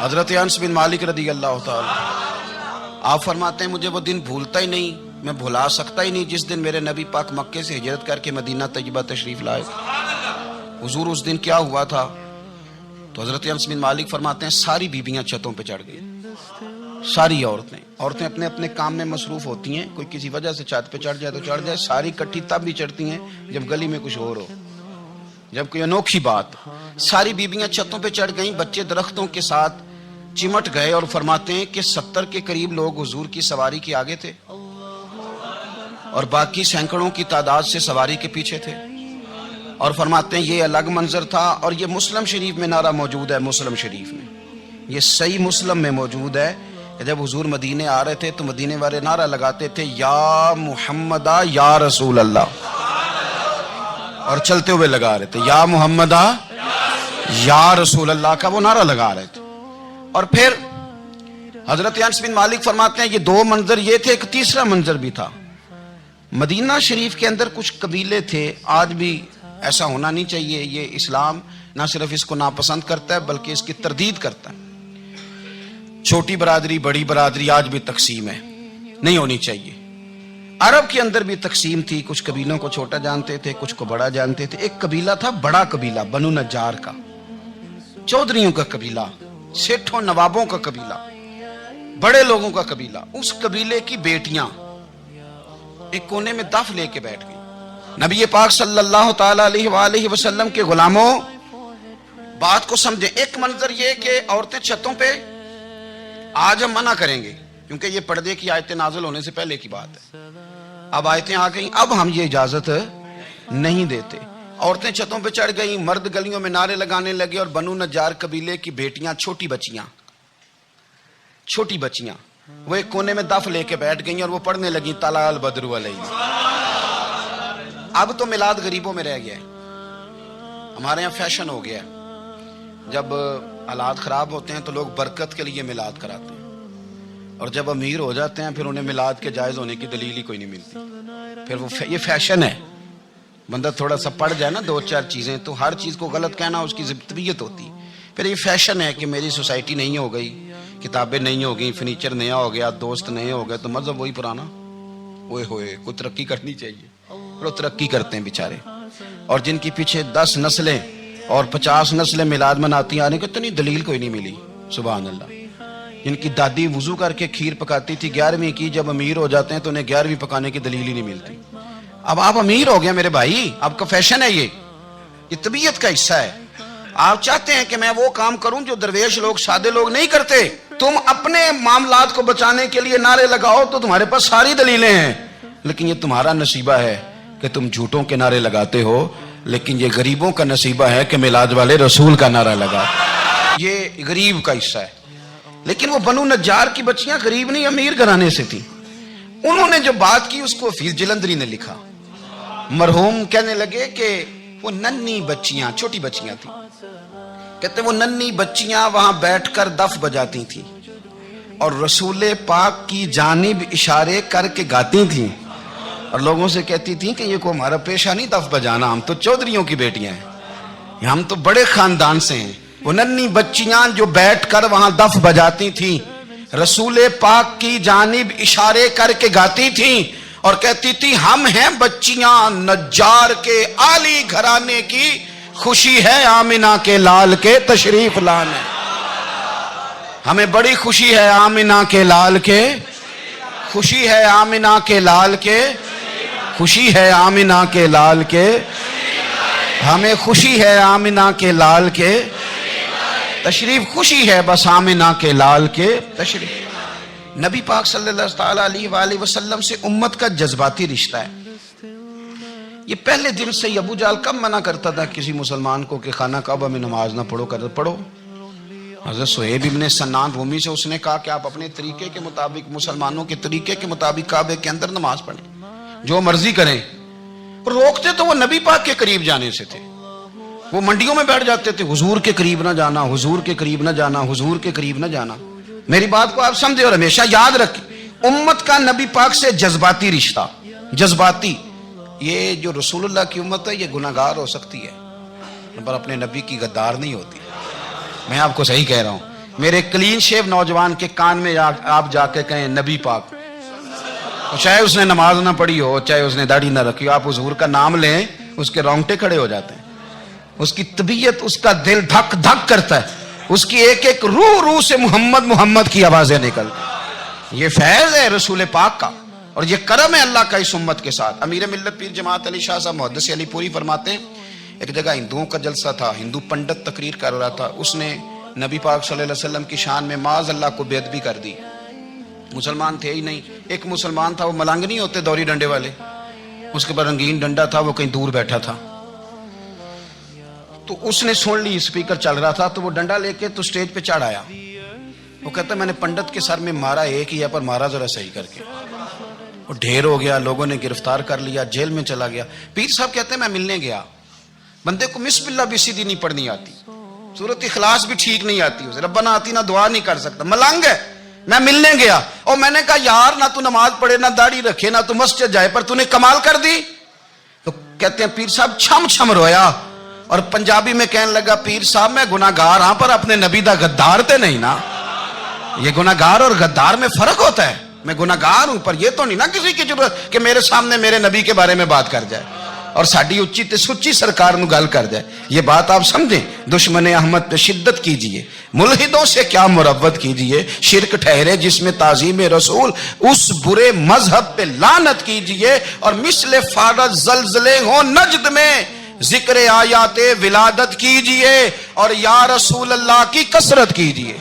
حضرت انس بن مالک رضی اللہ تعالی آپ فرماتے ہیں مجھے وہ دن بھولتا ہی نہیں، میں بھلا سکتا ہی نہیں جس دن میرے نبی پاک مکے سے ہجرت کر کے مدینہ طیبہ تشریف لائے۔ حضور اس دن کیا ہوا تھا؟ تو حضرت انس بن مالک فرماتے ہیں ساری بیبیاں چھتوں پہ چڑھ گئی، ساری عورتیں اپنے اپنے کام میں مصروف ہوتی ہیں، کوئی کسی وجہ سے چھت پہ چڑھ جائے تو چڑھ جائے، ساری کٹھی تب بھی چڑھتی ہیں جب گلی میں کچھ اور ہو، جب کوئی انوکھی بات۔ ساری بیبیاں چھتوں پہ چڑھ گئیں، بچے درختوں کے ساتھ چمٹ گئے، اور فرماتے ہیں کہ 70 کے قریب لوگ حضور کی سواری کے آگے تھے اور باقی سینکڑوں کی تعداد سے سواری کے پیچھے تھے، اور فرماتے ہیں یہ الگ منظر تھا۔ اور یہ مسلم شریف میں نعرہ موجود ہے، مسلم شریف میں، یہ صحیح مسلم میں موجود ہے کہ جب حضور مدینے آ رہے تھے تو مدینے والے نعرہ لگاتے تھے یا محمدہ یا رسول اللہ، اور چلتے ہوئے لگا رہے تھے یا محمدہ یا رسول اللہ کا وہ نعرہ لگا رہے تھے۔ اور پھر حضرت انس بن مالک فرماتے ہیں یہ دو منظر یہ تھے، ایک تیسرا منظر بھی تھا۔ مدینہ شریف کے اندر کچھ قبیلے تھے، آج بھی ایسا ہونا نہیں چاہیے، یہ اسلام نہ صرف اس کو ناپسند کرتا ہے بلکہ اس کی تردید کرتا ہے۔ چھوٹی برادری بڑی برادری آج بھی تقسیم ہے، نہیں ہونی چاہیے۔ عرب کے اندر بھی تقسیم تھی، کچھ قبیلوں کو چھوٹا جانتے تھے، کچھ کو بڑا جانتے تھے۔ ایک قبیلہ تھا بڑا قبیلہ، بنو نجار کا، چودھریوں کا قبیلہ، سیٹھوں نوابوں کا قبیلہ، بڑے لوگوں کا قبیلہ۔ اس قبیلے کی بیٹیاں ایک کونے میں دف لے کے بیٹھ گئی۔ نبی پاک صلی اللہ تعالی علیہ وآلہ وسلم کے غلاموں بات کو سمجھیں۔ ایک منظر یہ کہ عورتیں چھتوں پہ، آج ہم منع کریں گے کیونکہ یہ پردے کی آیتیں نازل ہونے سے پہلے کی بات ہے، اب آیتیں آ گئیں، اب ہم یہ اجازت نہیں دیتے۔ عورتیں چھتوں پہ چڑھ گئیں، مرد گلیوں میں نعرے لگانے لگے، اور بنو نجار قبیلے کی بیٹیاں چھوٹی بچیاں وہ ایک کونے میں دف لے کے بیٹھ گئیں اور وہ پڑھنے لگیں طلع البدر علینا۔ اب تو میلاد غریبوں میں رہ گیا ہے، ہمارے یہاں فیشن ہو گیا ہے، جب حالات خراب ہوتے ہیں تو لوگ برکت کے لیے میلاد کراتے ہیں، اور جب امیر ہو جاتے ہیں پھر انہیں میلاد کے جائز ہونے کی دلیل ہی کوئی نہیں ملتی، پھر وہ یہ فیشن ہے۔ بندہ تھوڑا سا پڑھ جائے نا دو چار چیزیں تو ہر چیز کو غلط کہنا اس کی طبیعت ہوتی، پھر یہ فیشن ہے کہ میری سوسائٹی نہیں ہو گئی، کتابیں نہیں ہو گئی، فرنیچر نیا ہو گیا، دوست نئے ہو گئے تو مذہب وہی پرانا۔ اوئے ہوئے کوئی ترقی کرنی چاہیے، وہ ترقی کرتے ہیں بیچارے، اور جن کی پیچھے 10 نسلیں اور 50 نسلیں میلاد مناتی آنے کو اتنی دلیل کوئی نہیں ملی، سبحان اللہ۔ جن کی دادی وضو کر کے کھیر پکاتی تھی 11ویں کی، جب امیر ہو جاتے ہیں تو انہیں 11ویں پکانے کی دلیل ہی نہیں ملتی۔ اب آپ امیر ہو گئے میرے بھائی، آپ کا فیشن ہے، یہ طبیعت کا حصہ ہے۔ آپ چاہتے ہیں کہ میں وہ کام کروں جو درویش لوگ سادے لوگ نہیں کرتے، تم اپنے معاملات کو بچانے کے لیے نعرے لگاؤ تو تمہارے پاس ساری دلیلیں ہیں، لیکن یہ تمہارا نصیبہ ہے کہ تم جھوٹوں کے نعرے لگاتے ہو، لیکن یہ غریبوں کا نصیبہ ہے کہ میلاد والے رسول کا نعرہ لگا، یہ غریب کا حصہ ہے۔ لیکن وہ بنو نجار کی بچیاں غریب نہیں امیر گھرانے سے تھیں، انہوں نے جو بات کی اس کو حفیظ جلندری نے لکھا۔ مرحوم کہنے لگے کہ وہ ننھی بچیاں، چھوٹی بچیاں تھیں، کہتے وہ ننھی بچیاں وہاں بیٹھ کر دف بجاتی تھیں اور رسول پاک کی جانب اشارے کر کے گاتی تھیں، اور لوگوں سے کہتی تھیں کہ یہ کو ہمارا پیشہ نہیں دف بجانا، ہم تو چودھریوں کی بیٹیاں ہیں، ہم تو بڑے خاندان سے ہیں۔ وہ ننھی بچیاں جو بیٹھ کر وہاں دف بجاتی تھیں، رسول پاک کی جانب اشارے کر کے گاتی تھیں اور کہتی تھی ہم ہیں بچیاں نجار کے عالی گھرانے کی، خوشی ہے آمنہ کے لال کے تشریف لانے، ہمیں بڑی خوشی ہے آمنہ کے لال کے، خوشی ہے آمنہ کے لال کے، خوشی ہے آمنہ کے لال کے، ہمیں خوشی ہے آمنہ کے لال کے تشریف، خوشی ہے بس آمنہ کے لال کے تشریف۔ نبی پاک صلی اللہ تعالیٰ علیہ وآلہ وسلم سے امت کا جذباتی رشتہ ہے۔ یہ پہلے دن سے ابو جہل کب منع کرتا تھا کسی مسلمان کو کہ خانہ کعبہ میں نماز نہ پڑھو، کر پڑھو۔ حضرت صہیب ابن سنان رومی سے اس نے کہا کہ آپ اپنے طریقے کے مطابق، مسلمانوں کے طریقے کے مطابق کعبے کے اندر نماز پڑھیں، جو مرضی کریں۔ روکتے تو وہ نبی پاک کے قریب جانے سے تھے، وہ منڈیوں میں بیٹھ جاتے تھے، حضور کے قریب نہ جانا، حضور کے قریب نہ جانا، حضور کے قریب نہ جانا۔ میری بات کو آپ سمجھے اور ہمیشہ یاد رکھیں، امت کا نبی پاک سے جذباتی رشتہ، جذباتی۔ یہ جو رسول اللہ کی امت ہے یہ گناہگار ہو سکتی ہے پر اپنے نبی کی غدار نہیں ہوتی، میں آپ کو صحیح کہہ رہا ہوں۔ میرے کلین شیو نوجوان کے کان میں آپ جا کے کہیں نبی پاک، چاہے اس نے نماز نہ پڑھی ہو، چاہے اس نے داڑھی نہ رکھی ہو، آپ حضور کا نام لیں اس کے رونگٹے کھڑے ہو جاتے ہیں، اس کی طبیعت، اس کا دل دھک دھک کرتا ہے، اس کی ایک ایک روح سے محمد محمد کی آوازیں نکلتی۔ یہ فیض ہے رسول پاک کا، اور یہ کرم ہے اللہ کا اس امت کے ساتھ۔ امیر ملت پیر جماعت علی شاہ صاحب محدث علی پوری فرماتے ہیں ایک جگہ ہندوؤں کا جلسہ تھا، ہندو پنڈت تقریر کر رہا تھا، اس نے نبی پاک صلی اللہ علیہ وسلم کی شان میں معاذ اللہ کو بے ادبی کر دی۔ مسلمان تھے ہی نہیں، ایک مسلمان تھا، وہ ملنگ نہیں ہوتے دوری ڈنڈے والے، اس کے پر رنگین ڈنڈا تھا، وہ کہیں دور بیٹھا تھا، تو اس نے سن لی، اسپیکر چل رہا تھا، تو وہ ڈنڈا لے کے تو سٹیج پہ چڑھ آیا، وہ کہتا ہے میں نے پنڈت کے سر میں مارا ایک ہی ہے، پر مارا ذرا صحیح کر کے، وہ ڈھیر ہو گیا، لوگوں نے گرفتار کر لیا، جیل میں چلا گیا۔ پیر صاحب کہتے ہیں میں ملنے گیا، بندے کو بسم اللہ بھی سیدھی نہیں پڑھنی آتی، سورۃ اخلاص بھی ٹھیک نہیں آتی، اسے ربنا آتی نہ دعا نہیں کر سکتا، ملنگ ہے۔ میں ملنے گیا اور میں نے کہا یار نہ تو نماز پڑھے، نہ داڑھی رکھے، نہ تو مسجد جائے، پر تو نے کمال کر دی۔ تو کہتے ہیں پیر صاحب چھم چھم رویا اور پنجابی میں کہنے لگا پیر صاحب میں گناہگار ہاں، پر اپنے نبی دا غدار تے نہیں نا۔ یہ گناہگار اور غدار میں فرق ہوتا ہے، میں گناہگار ہوں پر یہ تو نہیں نا کسی کی ضرورت کہ میرے سامنے میرے نبی کے بارے میں بات کر جائے اور ساڈی اچھی تے سچی سرکار نو گل کر جائے۔ یہ بات آپ سمجھیں، دشمن احمد پہ شدت کیجئے، ملحدوں سے کیا مروت کیجئے، شرک ٹھہرے جس میں تعظیم رسول، اس برے مذہب پہ لعنت کیجئے، اور مثل فارض زلزلے ہوں نجد میں ذکر آیات ولادت کیجئے، اور یا رسول اللہ کی کثرت کیجئے۔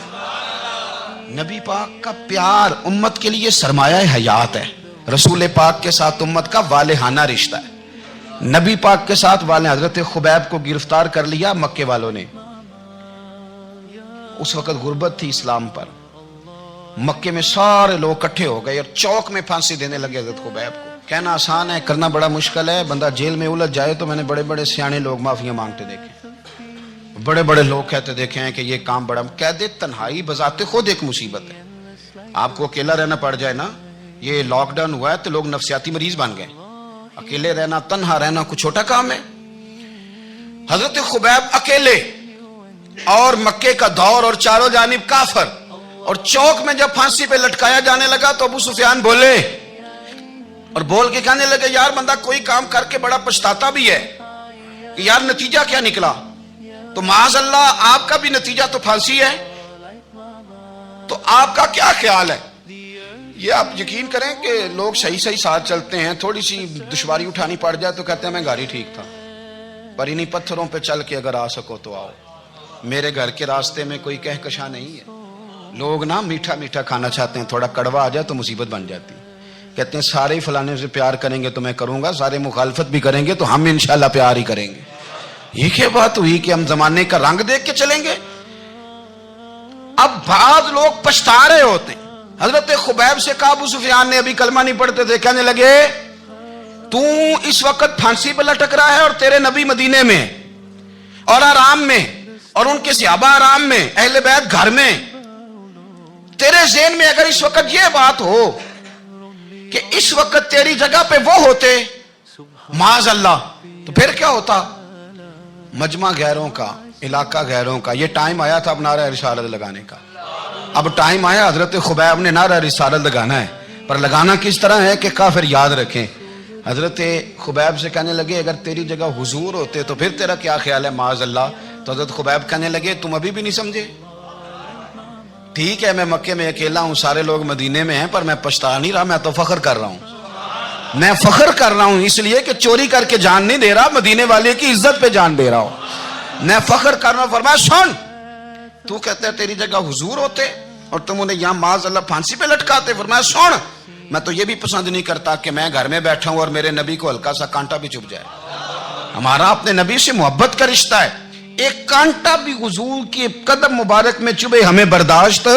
نبی پاک کا پیار امت کے لیے سرمایہ حیات ہے، رسول پاک کے ساتھ امت کا والہانہ رشتہ ہے۔ نبی پاک کے ساتھ والے حضرت خبیب کو گرفتار کر لیا مکے والوں نے، اس وقت غربت تھی اسلام پر، مکے میں سارے لوگ اکٹھے ہو گئے اور چوک میں پھانسی دینے لگے حضرت خبیب کو۔ کہنا آسان ہے، کرنا بڑا مشکل ہے، بندہ جیل میں الجھ جائے تو میں نے بڑے بڑے سیانے لوگ معافیاں مانگتے دیکھے، بڑے بڑے لوگ کہتے دیکھے ہیں کہ یہ کام بڑا، قید تنہائی بذات خود ایک مصیبت ہے۔ آپ کو اکیلا رہنا پڑ جائے نا، یہ لاک ڈاؤن ہوا ہے تو لوگ نفسیاتی مریض بن گئے، اکیلے رہنا، تنہا رہنا کوئی چھوٹا کام ہے؟ حضرت خبیب اکیلے، اور مکے کا دور اور چاروں جانب کافر، اور چوک میں جب پھانسی پہ لٹکایا جانے لگا تو ابو سفیان بولے اور بول کے کہنے لگے یار بندہ کوئی کام کر کے بڑا پچھتاتا بھی ہے کہ یار نتیجہ کیا نکلا، تو معاذ اللہ آپ کا بھی نتیجہ تو پھانسی ہے، تو آپ کا کیا خیال ہے؟ یہ آپ یقین کریں کہ لوگ صحیح ساتھ چلتے ہیں، تھوڑی سی دشواری اٹھانی پڑ جائے تو کہتے ہیں میں گاڑی ٹھیک تھا، پر انہی پتھروں پہ چل کے اگر آ سکو تو آؤ، میرے گھر کے راستے میں کوئی کہکشاں نہیں ہے۔ لوگ نا میٹھا میٹھا کھانا چاہتے ہیں، تھوڑا کڑوا آ جائے تو مصیبت بن جاتی ہے، کہتے ہیں سارے فلانے سے پیار کریں گے تو میں کروں گا، سارے مخالفت بھی کریں گے تو ہم انشاءاللہ پیار ہی کریں گے۔ یہ کیا بات ہوئی کہ ہم زمانے کا رنگ دیکھ کے چلیں گے؟ اب بعض لوگ پچھتا رہے ہوتے ہیں۔ حضرت خبیب سے کہا، ابو سفیان نے ابھی کلمہ نہیں پڑھتے تھے، کہنے لگے تو اس وقت پھانسی پہ لٹک رہا ہے اور تیرے نبی مدینے میں اور آرام میں، اور ان کے صحابہ آرام میں، اہل بیت گھر میں، تیرے ذہن میں اگر اس وقت یہ بات ہو کہ اس وقت تیری جگہ پہ وہ ہوتے معاذ اللہ، تو پھر کیا ہوتا؟ مجمع غیروں کا، علاقہ غیروں کا۔ یہ ٹائم آیا تھا اب نعرہ رسالت لگانے کا، اب ٹائم آیا حضرت خبیب نے نعرہ رسالت لگانا ہے، پر لگانا کس طرح ہے کہ کافر یاد رکھیں۔ حضرت خبیب سے کہنے لگے اگر تیری جگہ حضور ہوتے تو پھر تیرا کیا خیال ہے معاذ اللہ؟ تو حضرت خبیب کہنے لگے تم ابھی بھی نہیں سمجھے؟ ٹھیک ہے میں مکے میں اکیلا ہوں، سارے لوگ مدینے میں ہیں، پر میں پچھتا نہیں رہا، میں تو فخر کر رہا ہوں، میں فخر کر رہا ہوں اس لیے کہ چوری کر کے جان نہیں دے رہا، مدینے والے کی عزت پہ جان دے رہا ہوں، میں فخر کر رہا ہوں۔ فرمایا سن، تو کہتا ہے تیری جگہ حضور ہوتے اور تم انہیں یہاں معاذ اللہ پھانسی پہ لٹکاتے۔ فرمایا سن، میں تو یہ بھی پسند نہیں کرتا کہ میں گھر میں بیٹھا ہوں اور میرے نبی کو ہلکا سا کانٹا بھی چبھ جائے، ہمارا اپنے نبی سے محبت کا رشتہ ہے، ایک کانٹا بھی حضور کے قدم مبارک میں چبھے ہمیں برداشت۔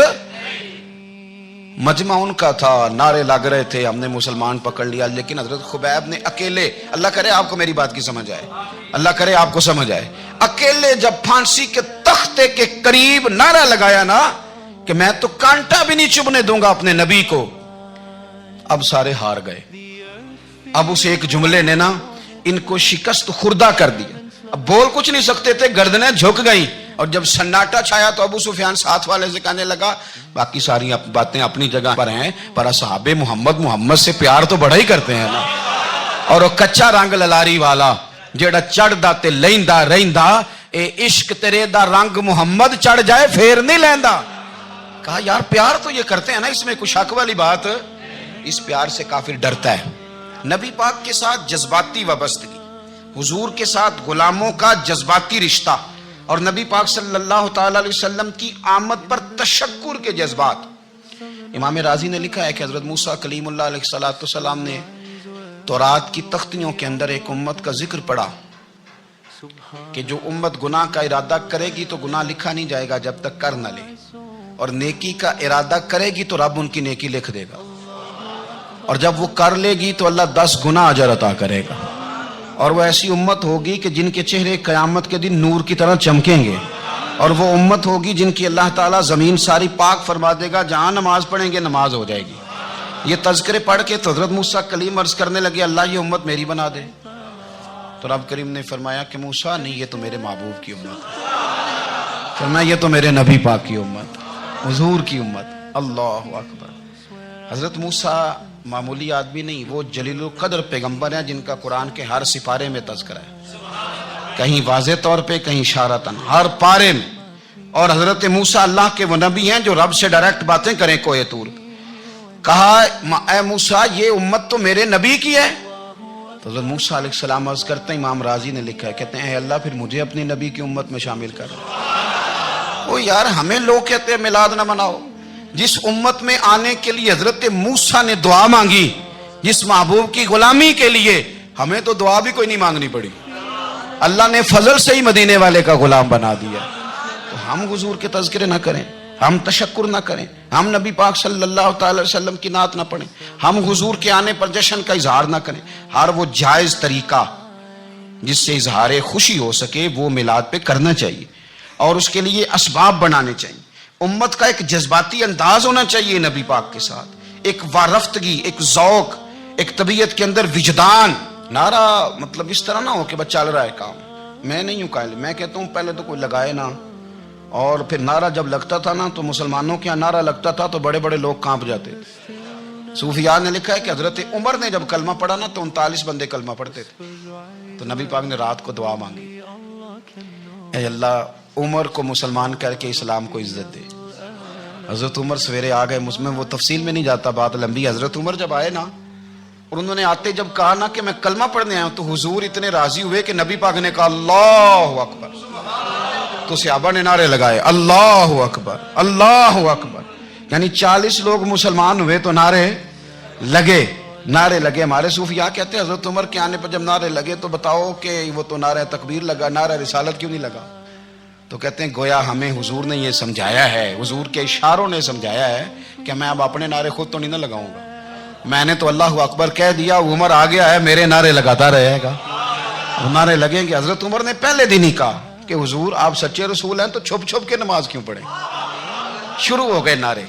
مجمع ان کا تھا، نعرے لگ رہے تھے، ہم نے مسلمان پکڑ لیا، لیکن حضرت خبیب نے اکیلے، اللہ کرے آپ کو میری بات کی سمجھ آئے، اللہ کرے آپ کو سمجھ آئے، اکیلے جب پھانسی کے تختے کے قریب نعرہ لگایا نا کہ میں تو کانٹا بھی نہیں چبھنے دوں گا اپنے نبی کو، اب سارے ہار گئے۔ اب اس ایک جملے نے نا ان کو شکست خوردہ کر دیا، اب بول کچھ نہیں سکتے تھے، گردنیں جھک گئیں، اور جب سناٹا چھایا تو ابو سفیان ساتھ والے سے کہنے لگا باقی ساری باتیں اپنی جگہ پر ہیں پر اصحاب محمد سے پیار تو بڑا ہی کرتے ہیں نا. اور وہ کچا رنگ للاری والا جیڑا چڑھ دا تے لیندا رہندا اے عشق تیرے دا رنگ محمد چڑھ جائے پھر نہیں لیندا. کہا یار پیار تو یہ کرتے ہیں نا, اس میں کوئی شک والی بات. اس پیار سے کافر ڈرتا ہے. نبی پاک کے ساتھ جذباتی وابستگی, حضور کے ساتھ غلاموں کا جذباتی رشتہ, اور نبی پاک صلی اللہ تعالی علیہ وسلم کی آمد پر تشکر کے جذبات. امام رازی نے لکھا ہے کہ حضرت موسیٰ کلیم اللہ علیہ السلام نے تورات کی تختیوں کے اندر ایک امت کا ذکر پڑھا کہ جو امت گناہ کا ارادہ کرے گی تو گناہ لکھا نہیں جائے گا جب تک کر نہ لے, اور نیکی کا ارادہ کرے گی تو رب ان کی نیکی لکھ دے گا, اور جب وہ کر لے گی تو اللہ 10 گنا اجر عطا کرے گا. اور وہ ایسی امت ہوگی کہ جن کے چہرے قیامت کے دن نور کی طرح چمکیں گے, اور وہ امت ہوگی جن کی اللہ تعالیٰ زمین ساری پاک فرما دے گا, جہاں نماز پڑھیں گے نماز ہو جائے گی. یہ تذکرے پڑھ کے تو حضرت موسیٰ کلیم عرض کرنے لگے اللہ یہ امت میری بنا دے. تو رب کریم نے فرمایا کہ موسیٰ نہیں, یہ تو میرے محبوب کی امت ہے. فرمایا یہ تو میرے نبی پاک کی امت, حضور کی امت. اللہ اکبر. حضرت موسیٰ معمولی آدمی نہیں, وہ جلیل القدر پیغمبر ہیں جن کا قرآن کے ہر سپارے میں تذکرہ ہے, کہیں واضح طور پہ کہیں اشارتاً, ہر پارے میں. اور حضرت موسیٰ اللہ کے وہ نبی ہیں جو رب سے ڈائریکٹ باتیں کریں کوہ طور. کہا اے موسیٰ یہ امت تو میرے نبی کی ہے. تو حضرت موسیٰ علیہ السلام عرض کرتے ہیں, امام رازی نے لکھا ہے, کہتے ہیں اے اللہ پھر مجھے اپنی نبی کی امت میں شامل کر. وہ یار ہمیں لوگ کہتے ہیں میلاد نہ مناؤ. جس امت میں آنے کے لیے حضرت موسیٰ نے دعا مانگی, جس محبوب کی غلامی کے لیے, ہمیں تو دعا بھی کوئی نہیں مانگنی پڑی, اللہ نے فضل سے ہی مدینے والے کا غلام بنا دیا. تو ہم حضور کے تذکرے نہ کریں, ہم تشکر نہ کریں, ہم نبی پاک صلی اللہ تعالی وسلم کی نعت نہ پڑھیں, ہم حضور کے آنے پر جشن کا اظہار نہ کریں. ہر وہ جائز طریقہ جس سے اظہار خوشی ہو سکے وہ میلاد پہ کرنا چاہیے, اور اس کے لیے اسباب بنانے چاہیے. امت کا ایک جذباتی انداز ہونا چاہیے نبی پاک کے ساتھ, ایک وارفتگی, ایک ذوق, ایک طبیعت کے اندر وجدان. نعرہ مطلب اس طرح نہ ہو کہ بس چل رہا ہے کام. میں نہیں ہوں قائل, میں کہتا ہوں پہلے تو کوئی لگائے نا, اور پھر نعرہ جب لگتا تھا نا تو مسلمانوں کے یہاں نعرہ لگتا تھا تو بڑے بڑے لوگ کانپ جاتے تھے. صوفیاء نے لکھا ہے کہ حضرت عمر نے جب کلمہ پڑھا نا تو 39 بندے کلمہ پڑھتے تھے. تو نبی پاک نے رات کو دعا مانگی, اے اللہ عمر کو مسلمان کر کے اسلام کو عزت دے. حضرت عمر سویرے آ گئے, مجھ میں وہ تفصیل میں نہیں جاتا, بات لمبی. حضرت عمر جب آئے نا اور انہوں نے آتے جب کہا نا کہ میں کلمہ پڑھنے آیا ہوں, تو حضور اتنے راضی ہوئے کہ نبی پاک نے کہا اللہ اکبر. تو صحابہ نے نعرے لگائے اللہ اکبر اللہ اکبر, یعنی 40 لوگ مسلمان ہوئے تو نعرے لگے. ہمارے صوفیاء کہتے ہیں حضرت عمر کے آنے پر جب نعرے لگے تو بتاؤ کہ وہ تو نعرہ تکبیر لگا, نعرہ رسالت کیوں نہیں لگا؟ تو کہتے ہیں گویا ہمیں حضور نے یہ سمجھایا ہے, حضور کے اشاروں نے سمجھایا ہے کہ میں اب اپنے نعرے خود تو نہیں نہ لگاؤں گا, میں نے تو اللہ اکبر کہہ دیا, عمر آ گیا ہے میرے نعرے لگاتا رہے گا, نعرے لگیں گے. حضرت عمر نے پہلے دن ہی کہا کہ حضور آپ سچے رسول ہیں تو چھپ چھپ کے نماز کیوں پڑھیں. شروع ہو گئے نعرے,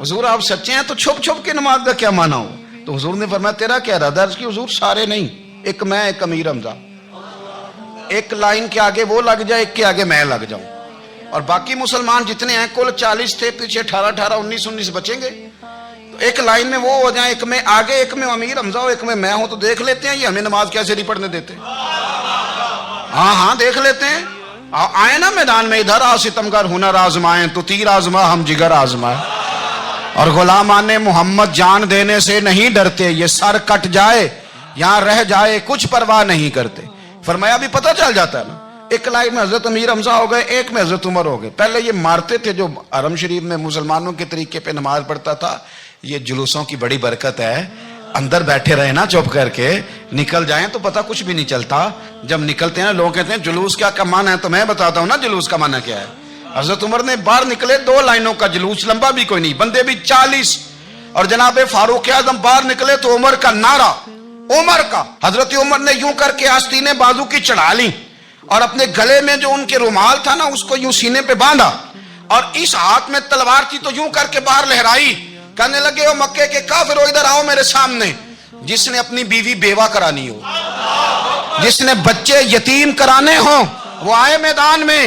حضور آپ سچے ہیں تو چھپ چھپ کے نماز کا کیا معنی ہو. تو حضور نے فرمایا تیرا کیا ارادہ ہے؟ حضور سارے نہیں, ایک میں ایک امیر حمزہ, ایک لائن کے آگے وہ لگ جائے, ایک کے آگے میں لگ جاؤں, اور باقی مسلمان جتنے ہیں کل 40 تھے, پیچھے 18 19 بچیں گے, تو ایک لائن میں وہ ہو جائیں, ایک میں آگے, ایک میں امیر حمزہ ہو, ایک میں ہوں, تو دیکھ لیتے ہیں یہ ہمیں نماز کیسے نہیں پڑھنے دیتے. ہاں دیکھ لیتے ہیں, آئے نا میدان میں, ادھر آ ستمگر ہنر آزمائیں تو تیر آزما ہم جگر آزمائیں, اور غلامان محمد جان دینے سے نہیں ڈرتے, یہ سر کٹ جائے یہاں رہ جائے کچھ پرواہ نہیں کرتے. فرمایا بھی پتہ چل جاتا ہے نا, ایک لائن میں حضرت امیر حمزہ ہو گئے, ایک میں حضرت عمر ہو گئے. پہلے یہ مارتے تھے جو حرم شریف میں مسلمانوں کے طریقے پہ نماز پڑھتا تھا, یہ جلوسوں کی بڑی برکت ہے, اندر بیٹھے رہے نا چپ کر کے, نکل جائیں تو پتہ کچھ بھی نہیں چلتا. جب نکلتے ہیں لوگ کہتے ہیں جلوس کیا کا معنی ہے, تو میں بتاتا ہوں نا جلوس کا معنی کیا ہے. حضرت عمر نے باہر نکلے 2 لائنوں کا جلوس, لمبا بھی کوئی نہیں, بندے بھی 40, اور جناب فاروق اعظم باہر نکلے تو عمر کا نعرہ, عمر کا. حضرت عمر نے یوں کر کے آستینیں بازو کی چڑھا لی, اور اپنے گلے میں جو ان کے رومال تھا نا اس کو یوں سینے پہ باندھا, اور اس ہاتھ میں تلوار تھی تو یوں کر کے باہر لہرائی. کہنے لگے او مکے کے کافرو ادھر آؤ میرے سامنے. جس نے اپنی بیوی بیوہ کرانی ہو, جس نے بچے یتیم کرانے ہوں, وہ آئے میدان میں.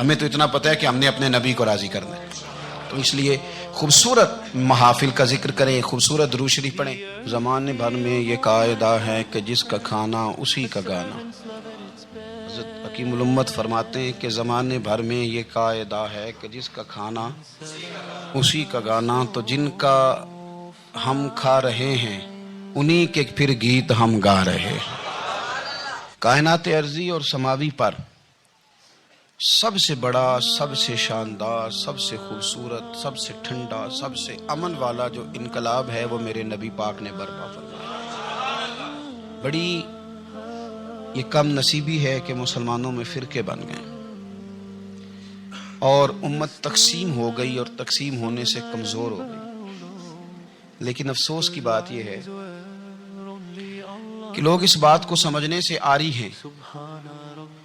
ہمیں تو اتنا پتہ ہے کہ ہم نے اپنے نبی کو راضی کرنا ہے. تو اس لیے خوبصورت محافل کا ذکر کریں, خوبصورت درود شریف پڑھیں. زمانے بھر میں یہ قاعدہ ہے کہ جس کا کھانا اسی کا گانا. حضرت حکیم الامت فرماتے ہیں کہ زمانے بھر میں یہ قاعدہ ہے کہ جس کا کھانا اسی کا گانا. تو جن کا ہم کھا رہے ہیں انہی کے پھر گیت ہم گا رہے. کائنات ارضی اور سماوی پر سب سے بڑا, سب سے شاندار, سب سے خوبصورت, سب سے ٹھنڈا, سب سے امن والا جو انقلاب ہے وہ میرے نبی پاک نے برپا فرمایا. بڑی یہ کم نصیبی ہے کہ مسلمانوں میں فرقے بن گئے اور امت تقسیم ہو گئی اور تقسیم ہونے سے کمزور ہو گئی. لیکن افسوس کی بات یہ ہے کہ لوگ اس بات کو سمجھنے سے عاری ہیں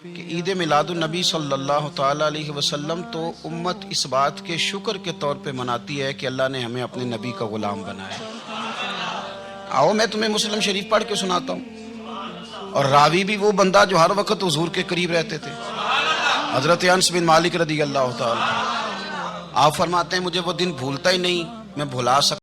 کہ عید میلاد النبی صلی اللہ تعالی علیہ وسلم تو امت اس بات کے شکر کے طور پہ مناتی ہے کہ اللہ نے ہمیں اپنے نبی کا غلام بنایا. آؤ میں تمہیں مسلم شریف پڑھ کے سناتا ہوں. اور راوی بھی وہ بندہ جو ہر وقت حضور کے قریب رہتے تھے, حضرت انس بن مالک رضی اللہ تعالی. آپ فرماتے ہیں مجھے وہ دن بھولتا ہی نہیں, میں بھلا سکتا